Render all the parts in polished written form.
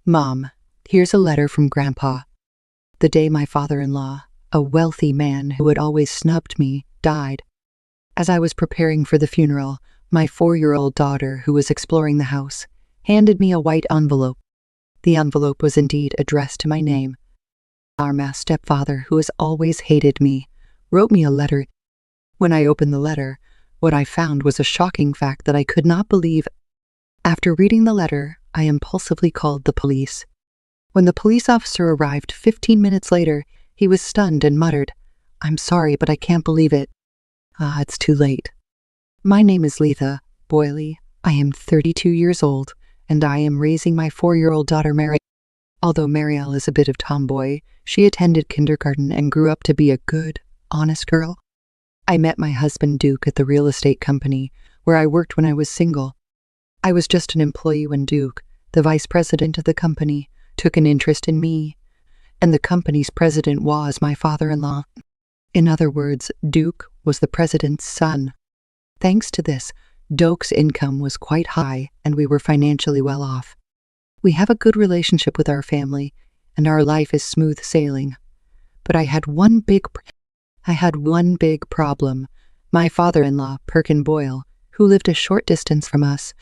Mom, here's a letter from Grandpa. The day my father-in-law, a wealthy man who had always snubbed me, died. As I was preparing for the funeral, my 4-year-old daughter, who was exploring the house, handed me a white envelope. The envelope was indeed addressed to my name. My stepfather, who has always hated me, wrote me a letter. When I opened the letter, what I found was a shocking fact that I could not believe. After reading the letter, I impulsively called the police. When the police officer arrived 15 minutes later, he was stunned and muttered, "I'm sorry, but I can't believe it." It's too late. My name is Letha Boyley. I am 32 years old, and I am raising my 4-year-old daughter Mary. Although Marielle is a bit of tomboy, she attended kindergarten and grew up to be a good, honest girl. I met my husband Duke at the real estate company where I worked when I was single. I was just an employee when Duke, the vice president of the company, took an interest in me, and the company's president was my father-in-law. In other words, Duke was the president's son. Thanks to this, Duke's income was quite high and we were financially well off. We have a good relationship with our family and our life is smooth sailing. But I had one big problem. My father-in-law, Perkin Boyle, who lived a short distance from us.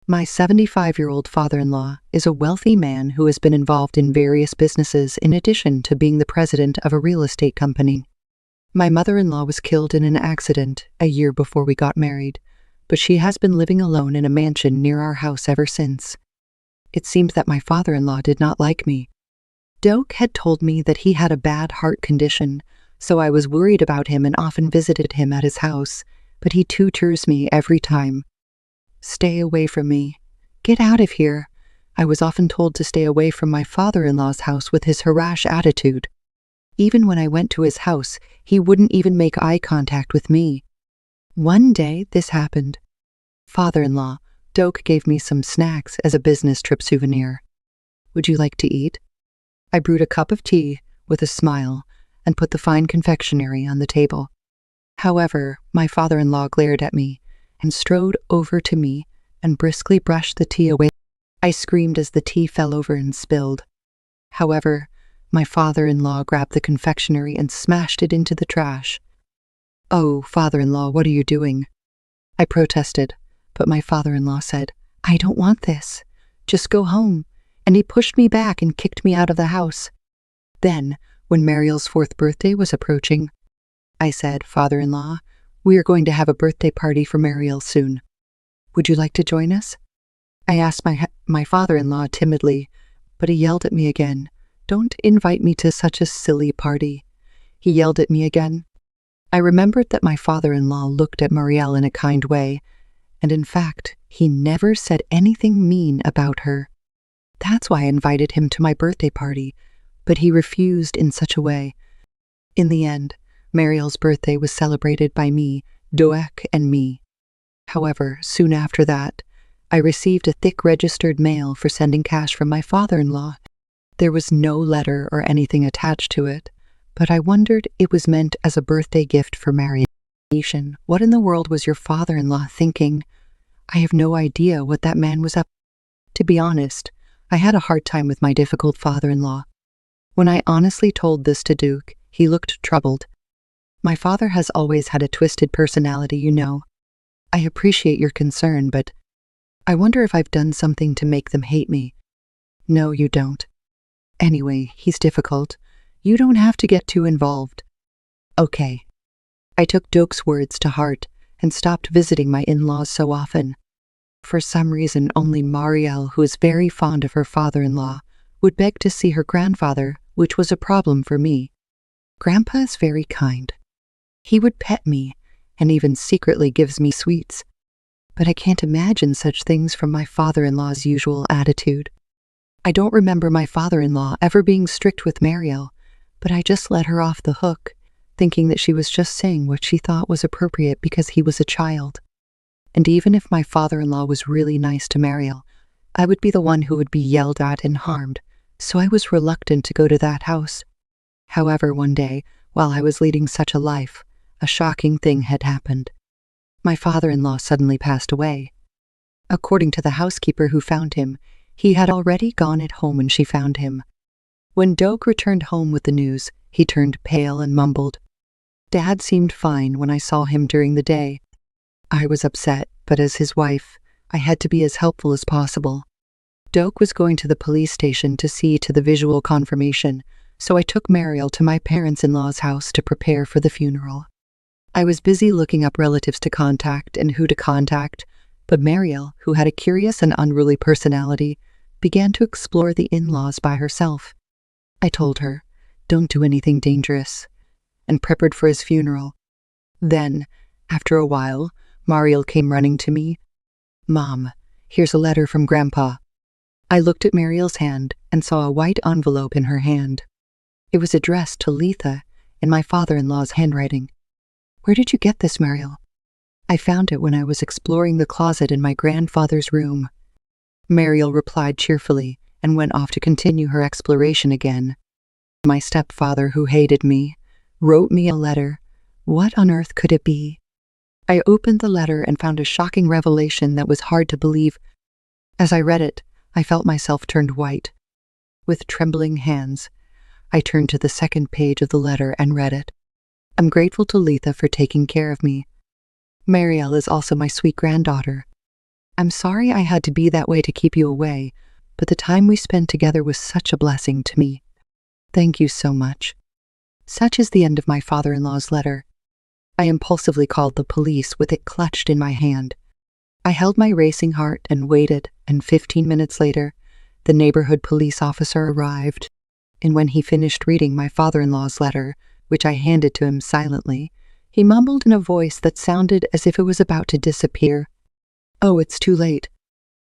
My 75-year-old father-in-law is a wealthy man who has been involved in various businesses in addition to being the president of a real estate company. My mother-in-law was killed in an accident a year before we got married, but she has been living alone in a mansion near our house ever since. It seemed that my father-in-law did not like me. Doak had told me that he had a bad heart condition, so I was worried about him and often visited him at his house, but he tutors me every time. "Stay away from me. Get out of here." I was often told to stay away from my father-in-law's house with his harash attitude. Even when I went to his house, he wouldn't even make eye contact with me. One day, this happened. Father-in-law, Doak gave me some snacks as a business trip souvenir. "Would you like to eat?" I brewed a cup of tea with a smile and put the fine confectionery on the table. However, my father-in-law glared at me and strode over to me and briskly brushed the tea away. I screamed as the tea fell over and spilled. However, my father-in-law grabbed the confectionery and smashed it into the trash. "Oh, father-in-law, what are you doing?" I protested, but my father-in-law said, "I don't want this. Just go home." And he pushed me back and kicked me out of the house. Then, when Marielle's 4th birthday was approaching, I said, "Father-in-law, we are going to have a birthday party for Marielle soon. Would you like to join us?" I asked my father-in-law timidly, but he yelled at me again. "Don't invite me to such a silly party." He yelled at me again. I remembered that my father-in-law looked at Marielle in a kind way, and in fact, he never said anything mean about her. That's why I invited him to my birthday party, but he refused in such a way. In the end, Marielle's birthday was celebrated by me, Doak, and me. However, soon after that, I received a thick registered mail for sending cash from my father-in-law. There was no letter or anything attached to it, but I wondered it was meant as a birthday gift for Marielle. What in the world was your father-in-law thinking? I have no idea what that man was up to. To be honest, I had a hard time with my difficult father-in-law. When I honestly told this to Duke, he looked troubled. My father has always had a twisted personality, you know. I appreciate your concern, but I wonder if I've done something to make them hate me. No, you don't. Anyway, he's difficult. You don't have to get too involved. Okay. I took Duke's words to heart and stopped visiting my in-laws so often. For some reason, only Marielle, who is very fond of her father-in-law, would beg to see her grandfather, which was a problem for me. Grandpa is very kind. He would pet me and even secretly gives me sweets. But I can't imagine such things from my father-in-law's usual attitude. I don't remember my father-in-law ever being strict with Marielle, but I just let her off the hook, thinking that she was just saying what she thought was appropriate because he was a child. And even if my father-in-law was really nice to Marielle, I would be the one who would be yelled at and harmed, so I was reluctant to go to that house. However, one day, while I was leading such a life, a shocking thing had happened. My father-in-law suddenly passed away. According to the housekeeper who found him, He had already gone at home when she found him. When Doak returned home with the news, he turned pale and mumbled. Dad seemed fine when I saw him during the day. I was upset, but as his wife, I had to be as helpful as possible. Doak was going to the police station to see to the visual confirmation, so I took Mariel to my parents-in-law's house to prepare for the funeral. I was busy looking up relatives to contact and who to contact, but Mariel, who had a curious and unruly personality, began to explore the in-laws by herself. I told her, "Don't do anything dangerous," and prepared for his funeral. Then, after a while, Mariel came running to me. "Mom, here's a letter from Grandpa." I looked at Mariel's hand and saw a white envelope in her hand. It was addressed to Letha in my father-in-law's handwriting. "Where did you get this, Mariel?" "I found it when I was exploring the closet in my grandfather's room." Mariel replied cheerfully and went off to continue her exploration again. My stepfather, who hated me, wrote me a letter. What on earth could it be? I opened the letter and found a shocking revelation that was hard to believe. As I read it, I felt myself turned white. With trembling hands, I turned to the second page of the letter and read it. "I'm grateful to Letha for taking care of me. Mariel is also my sweet granddaughter. I'm sorry I had to be that way to keep you away, but the time we spent together was such a blessing to me. Thank you so much." Such is the end of my father-in-law's letter. I impulsively called the police with it clutched in my hand. I held my racing heart and waited, and 15 minutes later, the neighborhood police officer arrived. And when he finished reading my father-in-law's letter, which I handed to him silently, he mumbled in a voice that sounded as if it was about to disappear. "Oh, it's too late."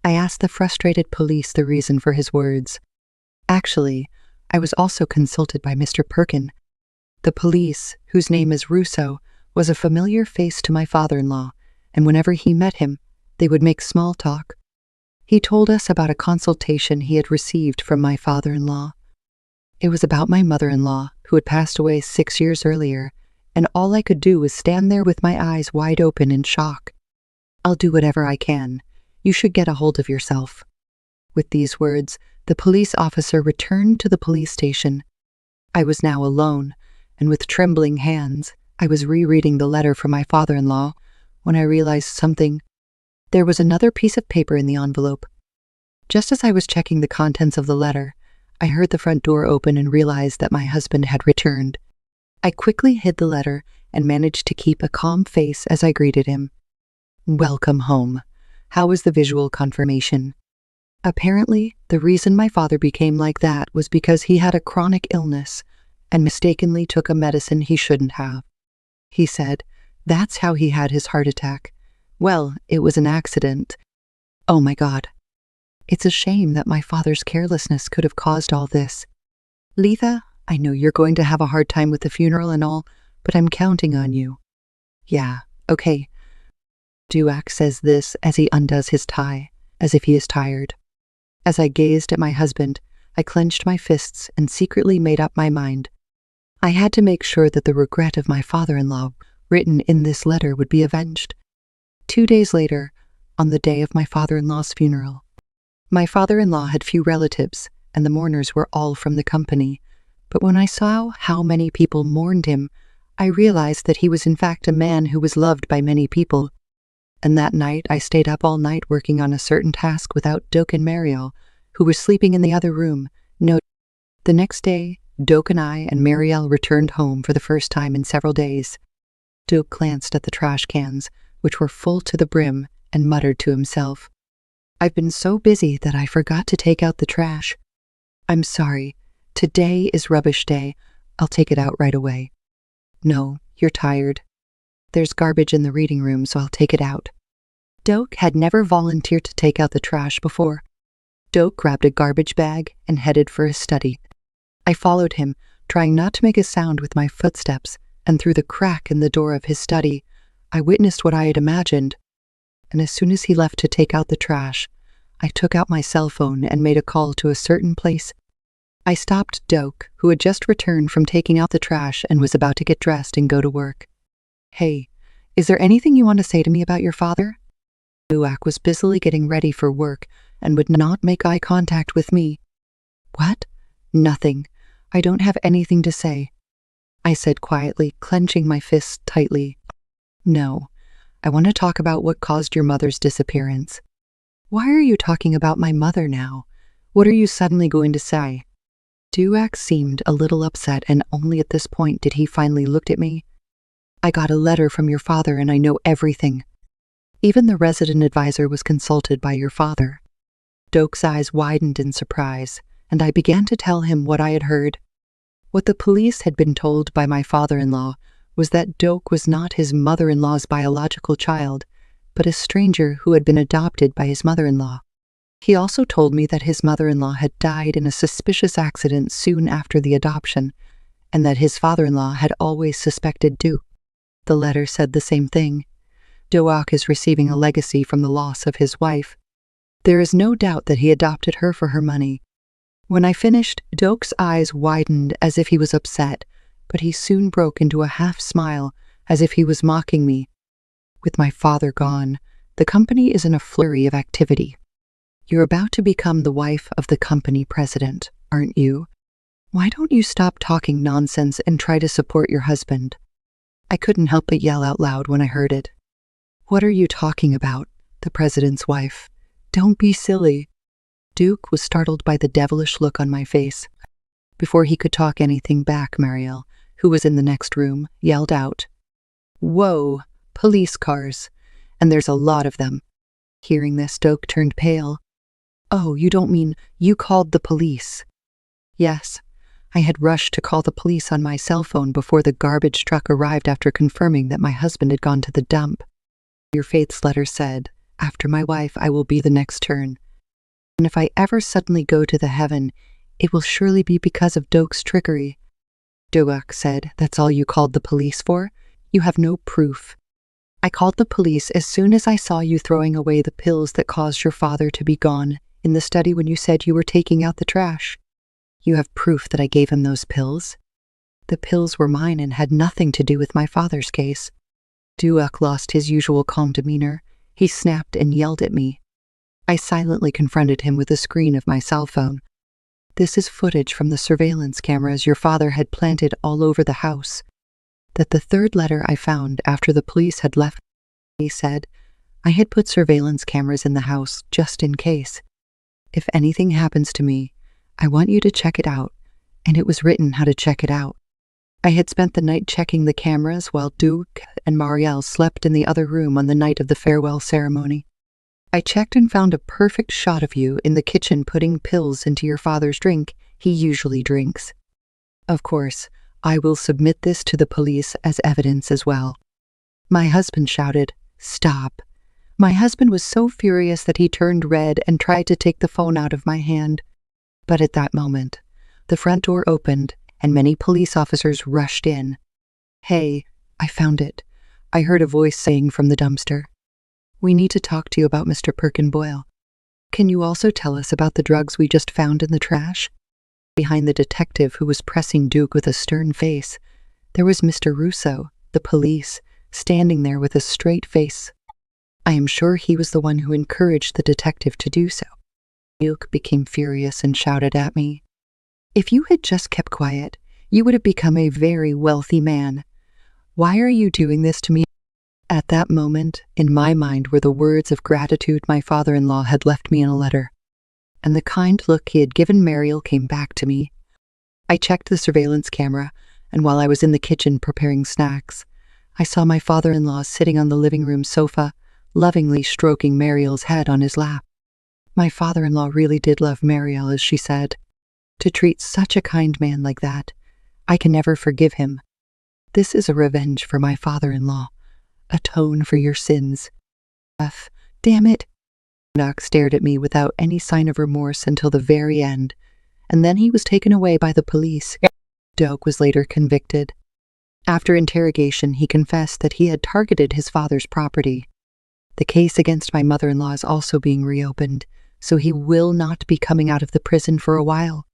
I asked the frustrated police the reason for his words. Actually, I was also consulted by Mr. Perkin. The police, whose name is Russo, was a familiar face to my father-in-law, and whenever he met him, they would make small talk. He told us about a consultation he had received from my father-in-law. It was about my mother-in-law, who had passed away 6 years earlier, and all I could do was stand there with my eyes wide open in shock. "I'll do whatever I can. You should get a hold of yourself." With these words, the police officer returned to the police station. I was now alone, and with trembling hands, I was rereading the letter from my father-in-law when I realized something. There was another piece of paper in the envelope. Just as I was checking the contents of the letter, I heard the front door open and realized that my husband had returned. I quickly hid the letter and managed to keep a calm face as I greeted him. "Welcome home. How was the visual confirmation?" Apparently, the reason my father became like that was because he had a chronic illness and mistakenly took a medicine he shouldn't have. He said, that's how he had his heart attack. Well, it was an accident. Oh my God. It's a shame that my father's carelessness could have caused all this. "Letha, I know you're going to have a hard time with the funeral and all, but I'm counting on you." "Yeah, okay." Duak says this as he undoes his tie, as if he is tired. As I gazed at my husband, I clenched my fists and secretly made up my mind. I had to make sure that the regret of my father-in-law written in this letter would be avenged. 2 days later, on the day of my father-in-law's funeral, my father-in-law had few relatives, and the mourners were all from the company. But when I saw how many people mourned him, I realized that he was in fact a man who was loved by many people. And that night I stayed up all night working on a certain task without Doak and Mariel, who was sleeping in the other room. No. The next day, Doak and I and Mariel returned home for the first time in several days. Doak glanced at the trash cans, which were full to the brim, and muttered to himself, "I've been so busy that I forgot to take out the trash. I'm sorry. Today is rubbish day. I'll take it out right away." "No, you're tired. There's garbage in the reading room, so I'll take it out." Doak had never volunteered to take out the trash before. Doak grabbed a garbage bag and headed for his study. I followed him, trying not to make a sound with my footsteps, and through the crack in the door of his study, I witnessed what I had imagined. And as soon as he left to take out the trash, I took out my cell phone and made a call to a certain place. I stopped Doak, who had just returned from taking out the trash and was about to get dressed and go to work. "Hey, is there anything you want to say to me about your father?" Duak was busily getting ready for work, and would not make eye contact with me. "What?" "Nothing. I don't have anything to say," I said quietly, clenching my fists tightly. "No, I want to talk about what caused your mother's disappearance." "Why are you talking about my mother now? What are you suddenly going to say?" Duak seemed a little upset, and only at this point did he finally look at me. "I got a letter from your father and I know everything. Even the resident advisor was consulted by your father." Dok's eyes widened in surprise, and I began to tell him what I had heard. What the police had been told by my father-in-law was that Dok was not his mother-in-law's biological child, but a stranger who had been adopted by his mother-in-law. He also told me that his mother-in-law had died in a suspicious accident soon after the adoption, and that his father-in-law had always suspected Dok. The letter said the same thing. Doak is receiving a legacy from the loss of his wife. There is no doubt that he adopted her for her money. When I finished, Dok's eyes widened as if he was upset, but he soon broke into a half-smile as if he was mocking me. "With my father gone, the company is in a flurry of activity. You're about to become the wife of the company president, aren't you? Why don't you stop talking nonsense and try to support your husband?" I couldn't help but yell out loud when I heard it. "What are you talking about? The president's wife? Don't be silly." Duke was startled by the devilish look on my face. Before he could talk anything back, Marielle, who was in the next room, yelled out, "Whoa, police cars, and there's a lot of them." Hearing this, Duke turned pale. "Oh, you don't mean you called the police?" "Yes, I had rushed to call the police on my cell phone before the garbage truck arrived after confirming that my husband had gone to the dump. Your faith's letter said, after my wife I will be the next turn. And if I ever suddenly go to the heaven, it will surely be because of Dok's trickery." Doak said, "That's all you called the police for? You have no proof." "I called the police as soon as I saw you throwing away the pills that caused your father to be gone in the study when you said you were taking out the trash. You have proof that I gave him those pills?" "The pills were mine and had nothing to do with my father's case." Duak lost his usual calm demeanor. He snapped and yelled at me. I silently confronted him with a screen of my cell phone. "This is footage from the surveillance cameras your father had planted all over the house. That the third letter I found after the police had left," he said. "I had put surveillance cameras in the house just in case. If anything happens to me, I want you to check it out, and it was written how to check it out." I had spent the night checking the cameras while Duke and Marielle slept in the other room on the night of the farewell ceremony. I checked and found a perfect shot of you in the kitchen putting pills into your father's drink he usually drinks. Of course, I will submit this to the police as evidence as well." My husband shouted, "Stop." My husband was so furious that he turned red and tried to take the phone out of my hand. But at that moment, the front door opened and many police officers rushed in. "Hey, I found it," I heard a voice saying from the dumpster. "We need to talk to you about Mr. Perkin Boyle. Can you also tell us about the drugs we just found in the trash?" Behind the detective who was pressing Duke with a stern face, there was Mr. Russo, the police, standing there with a straight face. I am sure he was the one who encouraged the detective to do so. Duke became furious and shouted at me, "If you had just kept quiet, you would have become a very wealthy man. Why are you doing this to me?" At that moment, in my mind were the words of gratitude my father-in-law had left me in a letter, and the kind look he had given Marielle came back to me. I checked the surveillance camera, and while I was in the kitchen preparing snacks, I saw my father-in-law sitting on the living room sofa, lovingly stroking Marielle's head on his lap. My father-in-law really did love Marielle, as she said. To treat such a kind man like that, I can never forgive him. This is a revenge for my father-in-law. Atone for your sins. Damn it. Knox stared at me without any sign of remorse until the very end, and then he was taken away by the police. Doak was later convicted. After interrogation, he confessed that he had targeted his father's property. The case against my mother-in-law is also being reopened, so he will not be coming out of the prison for a while.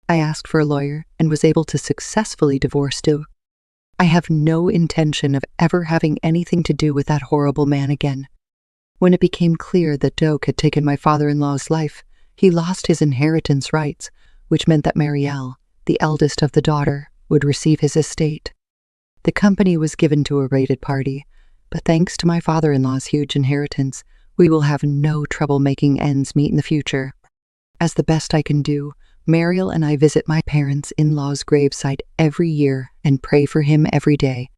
I asked for a lawyer and was able to successfully divorce Doak. I have no intention of ever having anything to do with that horrible man again. When it became clear that Doak had taken my father-in-law's life, he lost his inheritance rights, which meant that Marielle, the eldest of the daughter, would receive his estate. The company was given to a related party, but thanks to my father-in-law's huge inheritance, we will have no trouble making ends meet in the future. As the best I can do, Marielle and I visit my parents-in-law's gravesite every year and pray for him every day.